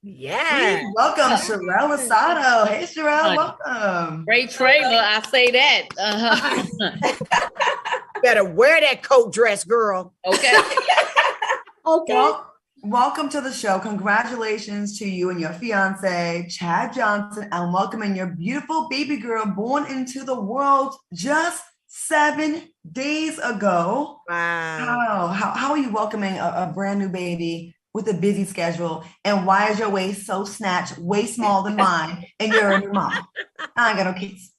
Yeah. Please welcome Sharelle Rosado. Hey, Sharelle, welcome. Great trailer, I say that. Better wear that coat dress, girl. Okay. Okay. Well, welcome to the show. Congratulations to you and your fiance, Chad Johnson, and welcoming your beautiful baby girl born into the world just 7 days ago. Wow. How are you welcoming a brand new baby with a busy schedule? And why is your waist so snatched, way smaller than mine, and you're a new mom? I ain't got no kids.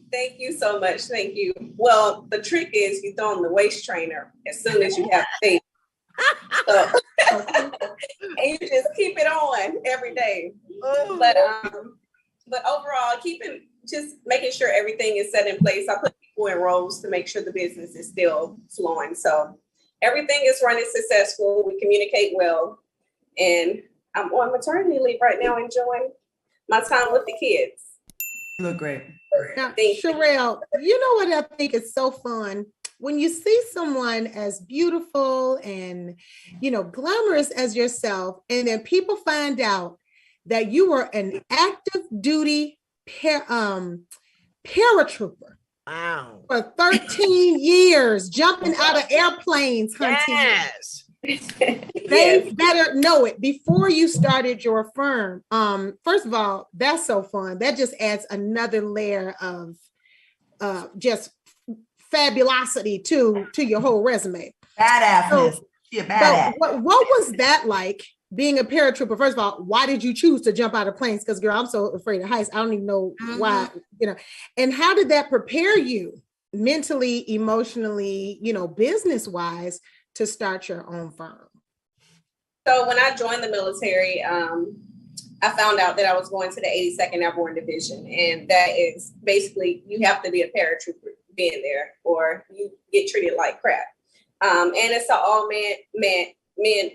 Thank you so much. Thank you. Well, the trick is you throw on the waist trainer as soon as you have baby. So, and you just keep it on every day. But overall, just making sure everything is set in place. I put people in roles to make sure the business is still flowing. So everything is running successful. We communicate well. And I'm on maternity leave right now, enjoying my time with the kids. You look great. Now, Sharelle, you know what I think is so fun? When you see someone as beautiful and, glamorous as yourself, and then people find out that you were an active duty paratrooper. Wow. For 13 years, jumping out of airplanes, hunting. Yes. They better know it before you started your firm. First of all, that's so fun. That just adds another layer of just fabulosity to your whole resume. Badassness. She a badass. What was that like being a paratrooper? First of all, why did you choose to jump out of planes? Because girl, I'm so afraid of heights. I don't even know why, and how did that prepare you mentally, emotionally, business-wise to start your own firm? So when I joined the military, I found out that I was going to the 82nd Airborne Division. And that is basically, you have to be a paratrooper being there or you get treated like crap. And it's an all men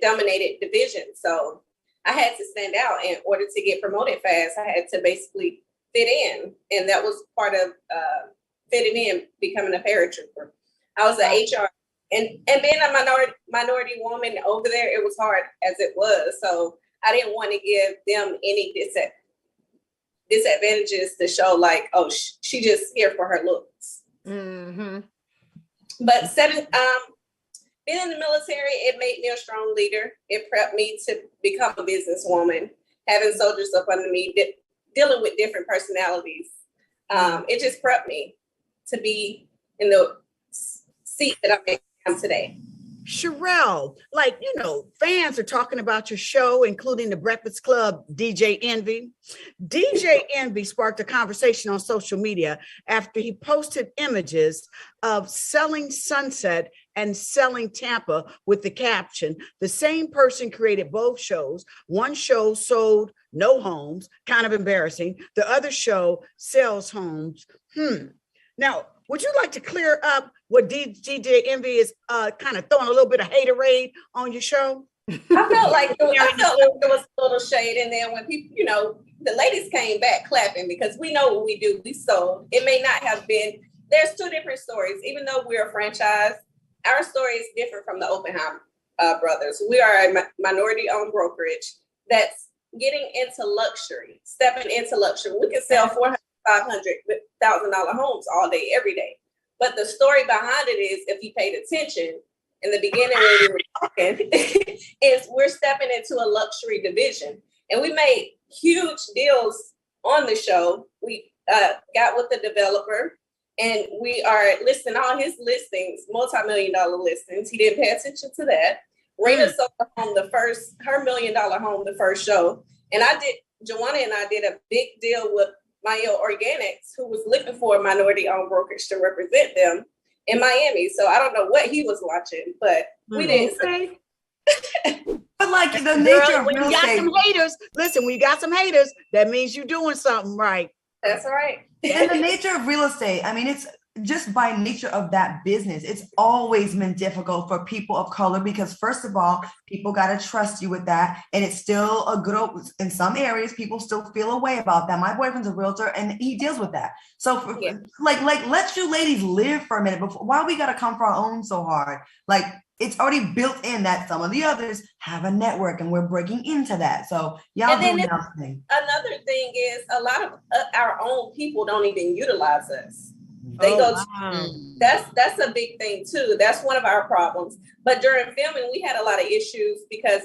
dominated division. So I had to stand out in order to get promoted fast. I had to basically fit in. And that was part of fitting in, becoming a paratrooper. I was an HR and being a minority woman over there, it was hard as it was. So I didn't want to give them any disadvantages to show like, oh, she just here for her looks. Mm-hmm. But being in the military, it made me a strong leader. It prepped me to become a businesswoman, having soldiers up under me, dealing with different personalities. It just prepped me to be in the seat that I'm in today. Sharelle, fans are talking about your show, including the Breakfast Club DJ Envy. DJ Envy sparked a conversation on social media after he posted images of selling Sunset and selling Tampa with the caption, "The same person created both shows. One show sold no homes, kind of embarrassing. The other show sells homes." Now, would you like to clear up what DJ Envy is kind of throwing a little bit of haterade on your show? I felt like there was a little shade in there when people, the ladies came back clapping because we know what we do. We sold. It may not have been. There's two different stories. Even though we're a franchise, our story is different from the Oppenheim brothers. We are a minority-owned brokerage that's getting into luxury, stepping into luxury. We can sell $500,000 homes all day, every day. But the story behind it is, if you paid attention in the beginning when we were talking, is we're stepping into a luxury division. And we made huge deals on the show. We got with the developer and we are listing all his listings, multi-million-dollar listings. He didn't pay attention to that. Rena sold her home her $1 million home, the first show. And Joanna and I did a big deal with Mayo Organics, who was looking for a minority-owned brokerage to represent them in Miami. So I don't know what he was watching, but we didn't say. But like the nature of when you got some haters, listen, when you got some haters, that means you're doing something right. That's right. And the nature of real estate, I mean, it's just by nature of that business, it's always been difficult for people of color because, first of all, people got to trust you with that. And it's still a good, in some areas, people still feel a way about that. My boyfriend's a realtor and he deals with that. So let you ladies live for a minute before. Why we got to come for our own so hard? Like, it's already built in that some of the others have a network and we're breaking into that. So y'all doing y'all thing. Another thing is a lot of our own people don't even utilize us. That's a big thing too. That's one of our problems. But during filming, we had a lot of issues because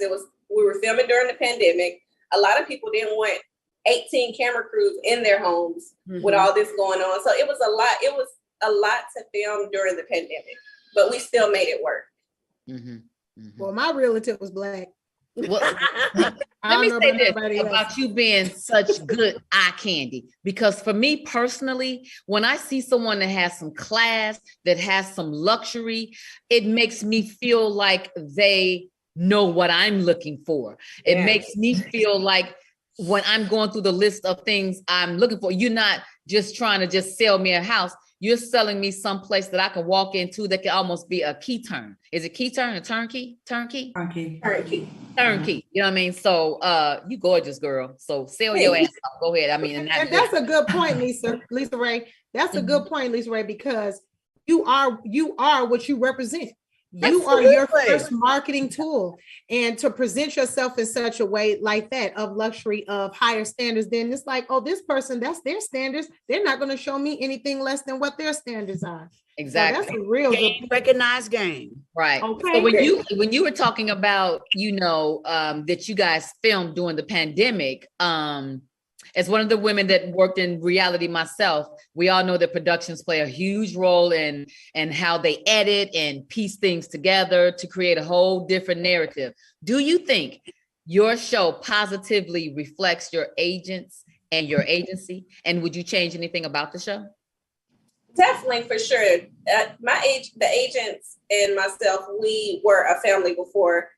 we were filming during the pandemic. A lot of people didn't want 18 camera crews in their homes with all this going on. So it was a lot. It was a lot to film during the pandemic, but we still made it work. Well, my relative was Black. Well, let me say this about you being such good eye candy, because for me personally, when I see someone that has some class, that has some luxury, it makes me feel like they know what I'm looking for. It makes me feel like when I'm going through the list of things I'm looking for, you're not just trying to just sell me a house. You're selling me someplace that I can walk into that can almost be a key turn. Is it key turn or turnkey? Turnkey. Turnkey. You know what I mean? So you gorgeous, girl. So sell your ass off. Go ahead. I mean, and that's a good point, Lisa Ray. That's a good point, Lisa Ray, because you are what you represent. You are your first marketing tool, and to present yourself in such a way like that of luxury, of higher standards, then it's like, oh, this person, that's their standards. They're not going to show me anything less than what their standards are. Exactly. So that's a real good recognized game. Right. Okay. So when you were talking about, that you guys filmed during the pandemic, as one of the women that worked in reality myself, we all know that productions play a huge role in how they edit and piece things together to create a whole different narrative. Do you think your show positively reflects your agents and your agency? And would you change anything about the show? Definitely, for sure. The agents and myself, we were a family before,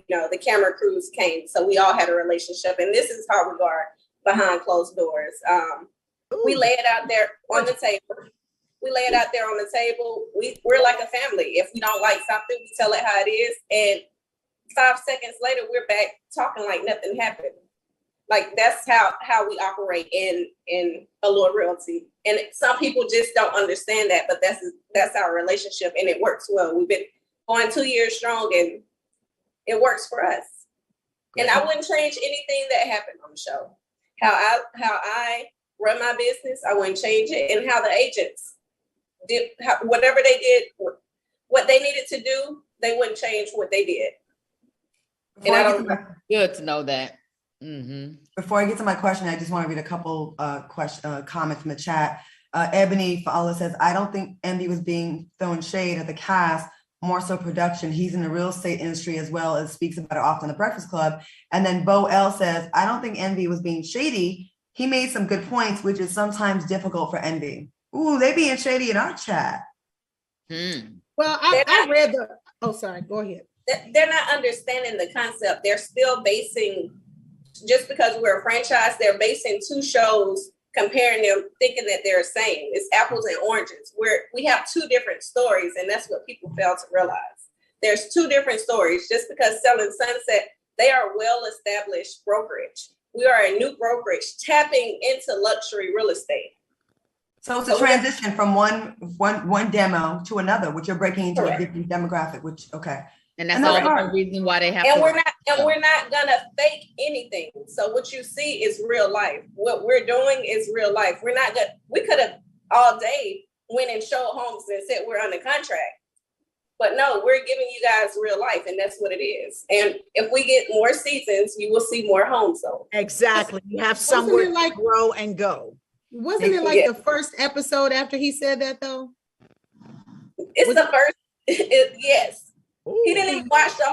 the camera crews came. So we all had a relationship, and this is how we are behind closed doors. We lay it out there on the table. We're like a family. If we don't like something, we tell it how it is. And 5 seconds later, we're back talking like nothing happened. Like that's how we operate in Allure Realty. And some people just don't understand that, but that's our relationship, and it works well. We've been going 2 years strong, and it works for us. And I wouldn't change anything that happened on the show. How I run my business, I wouldn't change it. And how the agents did whatever they did, what they needed to do, they wouldn't change what they did. Good to know that. Before I get to my question, I just want to read a couple comments from the chat. Ebony Fowler says, I don't think Envy was being thrown shade at the cast, more so production. He's in the real estate industry as well, as speaks about it often in the Breakfast Club. And then Bo L says, I don't think Envy was being shady. He made some good points, which is sometimes difficult for Envy. Ooh, they being shady in our chat. Well, I read sorry, go ahead. They're not understanding the concept. They're still basing, just because we're a franchise, they're basing two shows, comparing them, thinking that they're the same. It's apples and oranges. We have two different stories, and that's what people fail to realize. There's two different stories. Just because Selling Sunset, they are well-established brokerage. We are a new brokerage tapping into luxury real estate. So it's a transition from one demo to another, which you're breaking into a different demographic, And that's all the reason why they have we're not gonna fake anything. So what you see is real life. What we're doing is real life. We could have all day went and showed homes and said we're under contract. But no, we're giving you guys real life, and that's what it is. And if we get more seasons, you will see more homes sold. Exactly. You have somewhere to grow and go. Wasn't it like the first episode after he said that though? It's the first. Yes. Ooh. He didn't even watch the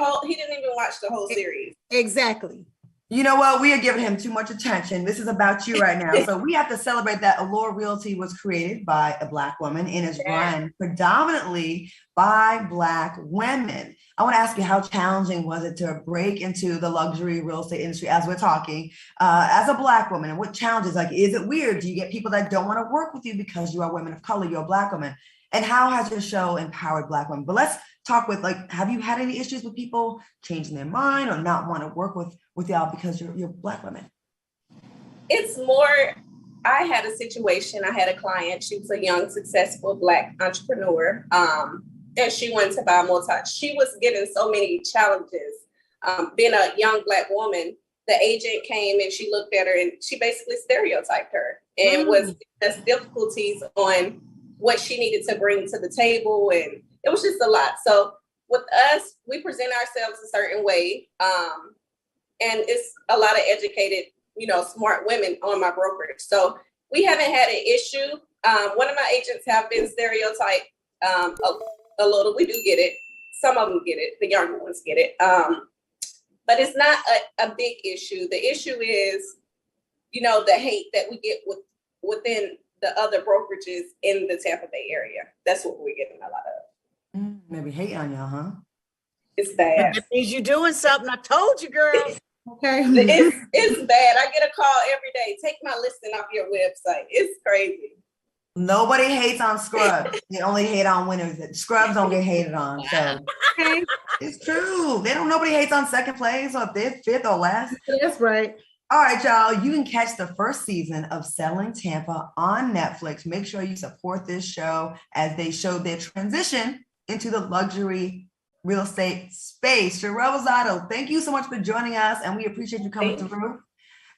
whole series. Exactly. You know what? We are giving him too much attention. This is about you right now. So we have to celebrate that Allure Realty was created by a Black woman and is run predominantly by Black women. I want to ask you, how challenging was it to break into the luxury real estate industry as we're talking, as a Black woman? And what challenges, is it weird? Do you get people that don't want to work with you because you are women of color, you're a Black woman? And how has your show empowered Black women? But let's talk with, have you had any issues with people changing their mind or not want to work with y'all because you're Black women? It's more, I had a situation, I had a client, she was a young, successful Black entrepreneur. and she wanted to buy a multi. She was given so many challenges. Being a young Black woman, the agent came and she looked at her and she basically stereotyped her and was just difficulties on what she needed to bring to the table. And it was just a lot. So with us, we present ourselves a certain way. And it's a lot of educated, smart women on my brokerage. So we haven't had an issue. One of my agents have been stereotyped a little. We do get it. Some of them get it. The younger ones get it. But it's not a big issue. The issue is, the hate that we get within the other brokerages in the Tampa Bay area. That's what we're getting a lot of. Maybe hate on y'all, huh? It's bad. That means you're doing something. I told you, girl. Okay. It's bad. I get a call every day. Take my listing off your website. It's crazy. Nobody hates on scrubs. They only hate on winners. Scrubs don't get hated on. So Okay. it's true. Nobody hates on second place or fifth or last. That's right. All right, y'all. You can catch the first season of Selling Tampa on Netflix. Make sure you support this show as they show their transition into the luxury real estate space. Sharelle Rosado, thank you so much for joining us, and we appreciate you coming through.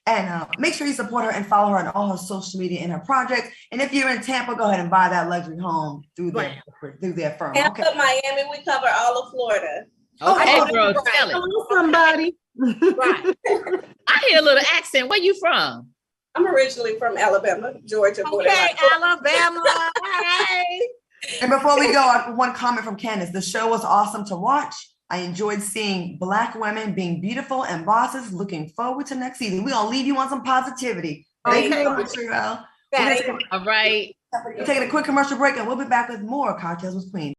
And make sure you support her and follow her on all her social media and her projects. And if you're in Tampa, go ahead and buy that luxury home through their firm. Tampa, Okay. Miami, we cover all of Florida. Okay, girl, tell it. Hello, somebody. Right. I hear a little accent. Where you from? I'm originally from Alabama, Georgia. Okay, Alabama. Hey. And before we go, one comment from Candace. The show was awesome to watch. I enjoyed seeing Black women being beautiful and bosses. Looking forward to next season. We're going to leave you on some positivity. Thank you so much, Sharelle. All right. We're taking a quick commercial break, and we'll be back with more Cocktails with Queen.